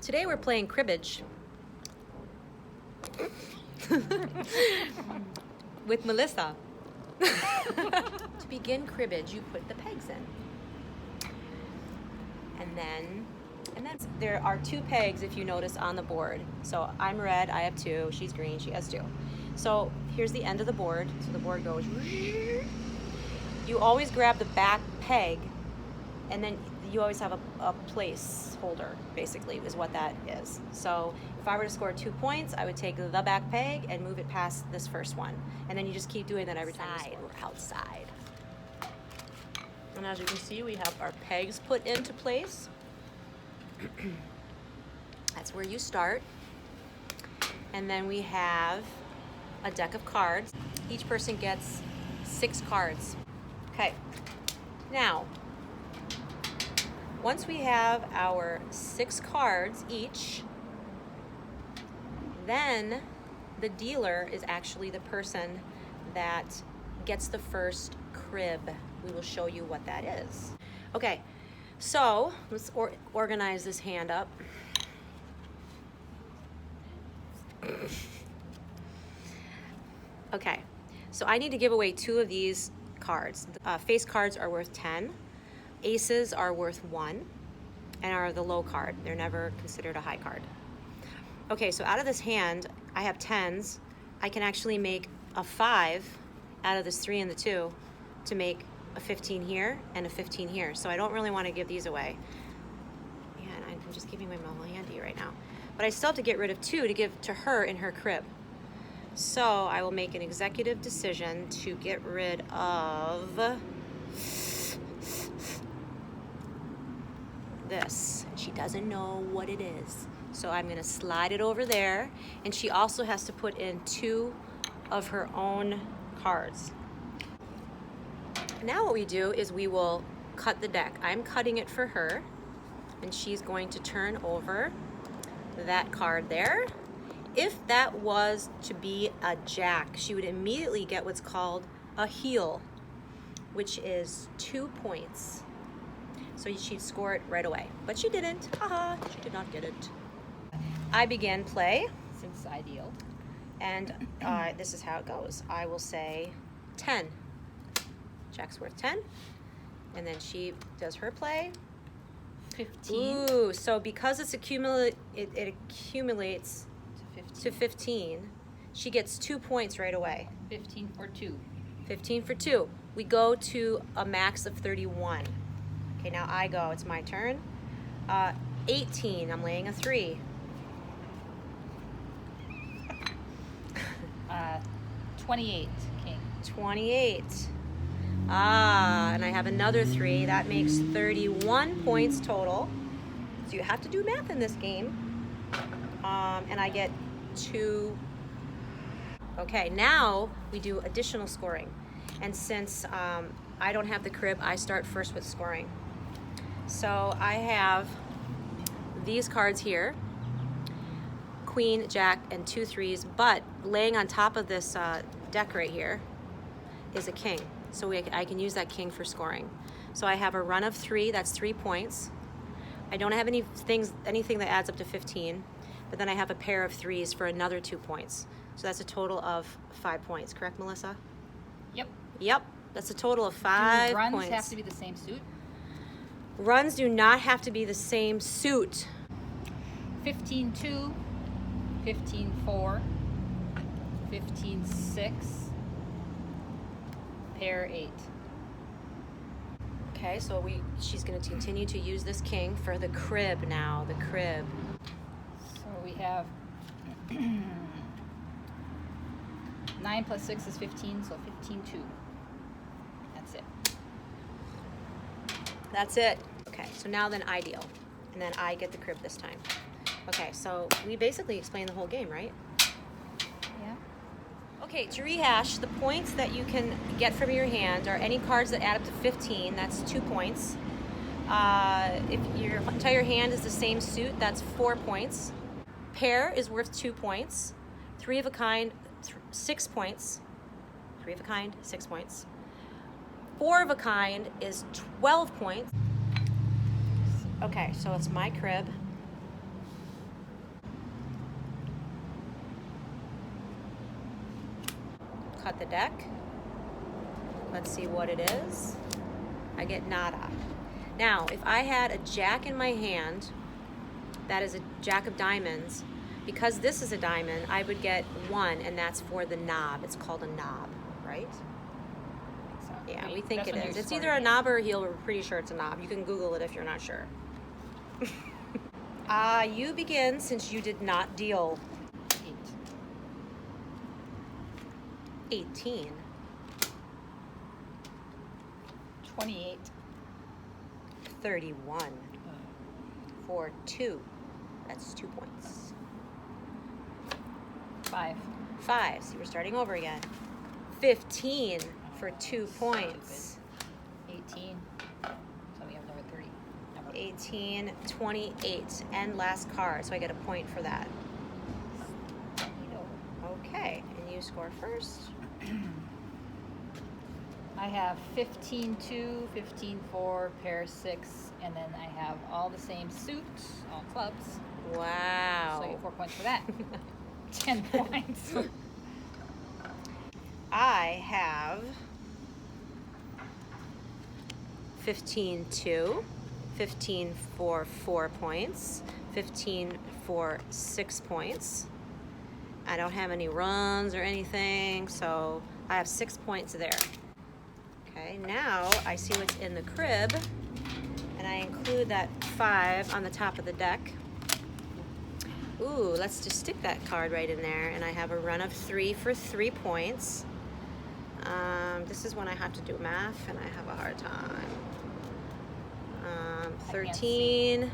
Today we're playing cribbage with Melissa. To begin cribbage, you put the pegs in. And then there are 2 pegs, if you notice, on the board. So I'm red, I have 2, she's green, she has 2. So here's the end of the board. So the board goes, you always grab the back peg, and then you always have a placeholder, basically, is what that is. So if I were to score 2 points, I would take the back peg and move it past this first one. And then you just keep doing that every time you score. We're outside. And as you can see, we have our pegs put into place. That's where you start. And then we have a deck of cards. Each person gets 6 cards. Okay, now, once we have our 6 cards each, then the dealer is actually the person that gets the first crib. We will show you what that is. Okay, so let's organize this hand up. Okay, so I need to give away 2 of these cards. Face cards are worth 10. Aces are worth 1 and are the low card. They're never considered a high card. Okay, so out of this hand, I have 10s. I can actually make a 5 out of this 3 and the 2 to make a 15 here and a 15 here. So I don't really want to give these away. Yeah, and I'm just giving away my whole hand to you right now. But I still have to get rid of 2 to give to her in her crib. So I will make an executive decision to get rid of this. She doesn't know what it is. So I'm gonna slide it over there, and she also has to put in 2 of her own cards. Now what we do is we will cut the deck. I'm cutting it for her, and she's going to turn over that card there. If that was to be a jack, she would immediately get what's called a heel, which is 2 points. So she'd score it right away, but she didn't. Haha, she did not get it. I begin play. Since ideal. And this is how it goes. I will say 10. Jack's worth 10. And then she does her play. 15. Ooh, so because it accumulates to 15, she gets 2 points right away. 15 for 2. 15 for 2. We go to a max of 31. Okay, now I go. It's my turn. 18. I'm laying a 3. 28, king. 28. And I have another 3. That makes 31 points total. So you have to do math in this game. And I get 2. Okay, now we do additional scoring. And since I don't have the crib, I start first with scoring. So I have these cards here. Queen, Jack, and 2 3s, but laying on top of this deck right here is a king. So I can use that king for scoring. So I have a run of 3, that's 3 points. I don't have anything that adds up to 15, but then I have a pair of 3s for another 2 points. So that's a total of 5 points, correct, Melissa? Yep. Yep, that's a total of 5 Do runs points. have to be the same suit? Runs do not have to be the same suit. 15-2, 15-4, 15-6, pair 8. Okay, so she's going to continue to use this king for the crib now, the crib. So we have 9 plus 6 is 15, so 15-2. That's it. That's it. Okay, so now then I deal, and then I get the crib this time. Okay, so we basically explained the whole game, right? Yeah. Okay, to rehash, the points that you can get from your hand are any cards that add up to 15, that's 2 points. If your entire hand is the same suit, that's 4 points. Pair is worth 2 points. 3 of a kind, 6 points. 3 of a kind, 6 points. 4 of a kind is 12 points. Okay, so it's my crib. the deck. Let's see what it is. I get nada. Now, if I had a jack in my hand, that is a jack of diamonds, because this is a diamond, I would get 1, and that's for the knob. It's called a knob, right? So, Yeah, wait, we think that's it when is. you're It's either scoring a knob or a heel. We're pretty sure it's a knob. You can Google it if you're not sure. You begin since you did not deal. 8. 18. 28. 31. For 2. That's 2 points. 5. 5. So we're starting over again. 15 for 2 points. 18. So we have number 3. 18, 28, and last card. So I get a point for that. Okay, and you score first. I have 15-2, 15-4, pair 6, and then I have all the same suits, all clubs. Wow. So I get 4 points for that. 10 points. I have 15-2, 15 for 4 points, 15 for 6 points. I don't have any runs or anything, so I have 6 points there. Okay, now I see what's in the crib, and I include that 5 on the top of the deck. Ooh, let's just stick that card right in there, and I have a run of 3 for 3 points. This is when I have to do math, and I have a hard time. 13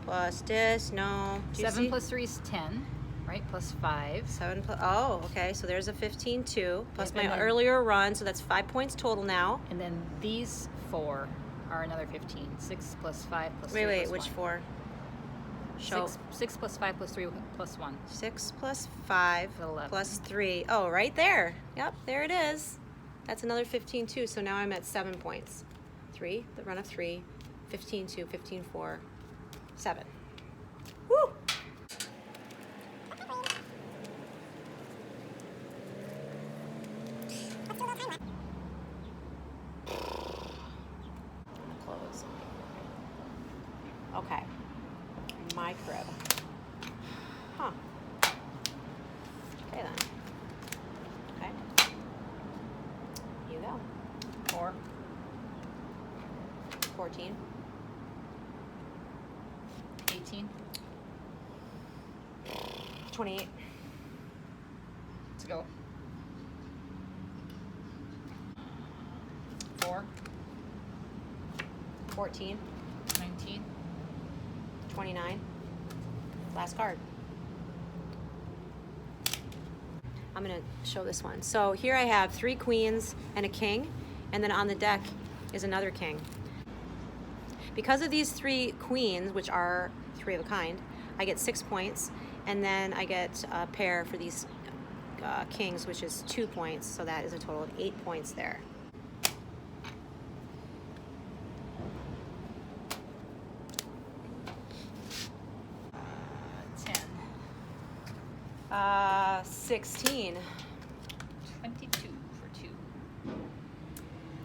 plus this, no. Do you 7 see? plus 3 is 10, right? Plus 5. 7 plus, oh, okay, so there's a 15-2 plus Yep, my and then- earlier run, so that's 5 points total now. And then these 4 are another 15. 6 plus 5 plus 3 Wait, plus which 1. 4? Show. 6 plus 5 plus 3 plus 1. 6 plus 5 11. plus 3. Oh, right there. Yep, there it is. That's another 15-2, so now I'm at 7 points. 3, the run of 3, 15-2, 15-4, 7. Woo! Close. Okay. My crib. Huh. Okay then. Okay. You go. 4. 14. 18. 28. Let's go. 4. 14. 19. 29. Last card. I'm going to show this one. So here I have 3 queens and a king, and then on the deck is another king. Because of these 3 queens, which are 3 of a kind, I get 6 points, and then I get a pair for these kings, which is 2 points, so that is a total of 8 points there. Ten. 16. 22 for 2.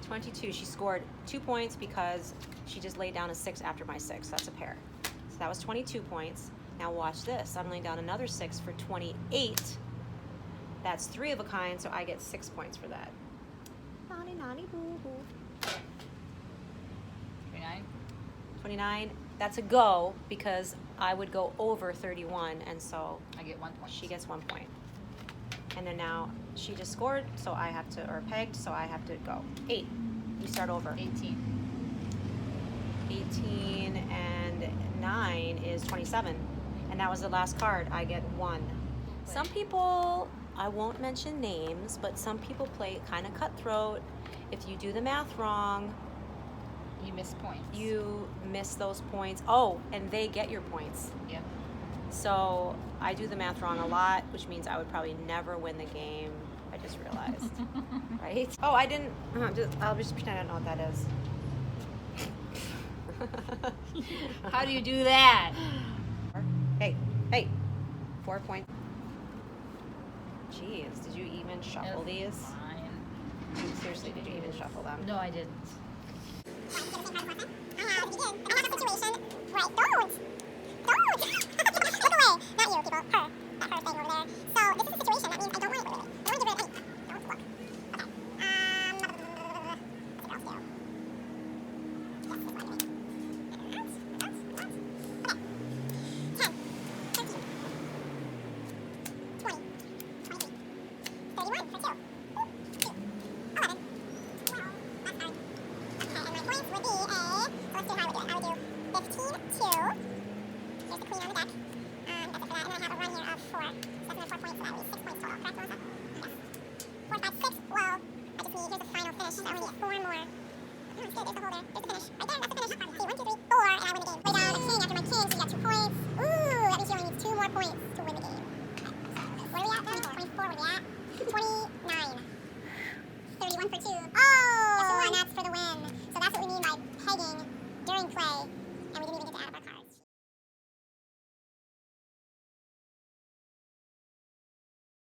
22. She scored 2 points because she just laid down a 6 after my 6. That's a pair. So that was 22 points. Now watch this. I'm laying down another 6 for 28. That's 3 of a kind, so I get 6 points for that. Naughty, naughty, boo, boo. 29. 29. That's a go because I would go over 31, and so I get 1 point. she gets 1 point. And then now she just scored, so I have to, or pegged, so I have to go. 8. You start over. 18. 18 and 9 is 27. And that was the last card. I get 1. Some people, I won't mention names, but some people play kind of cutthroat. If you do the math wrong, You miss points. you miss those points. Oh, and they get your points. Yep. So I do the math wrong a lot, which means I would probably never win the game. I just realized, right? Oh, I didn't. I'll just pretend I don't know what that is. How do you do that? Hey, hey, 4 points. She Jeez, did you even shuffle these? Fine. Seriously, did you even shuffle them? No, I didn't.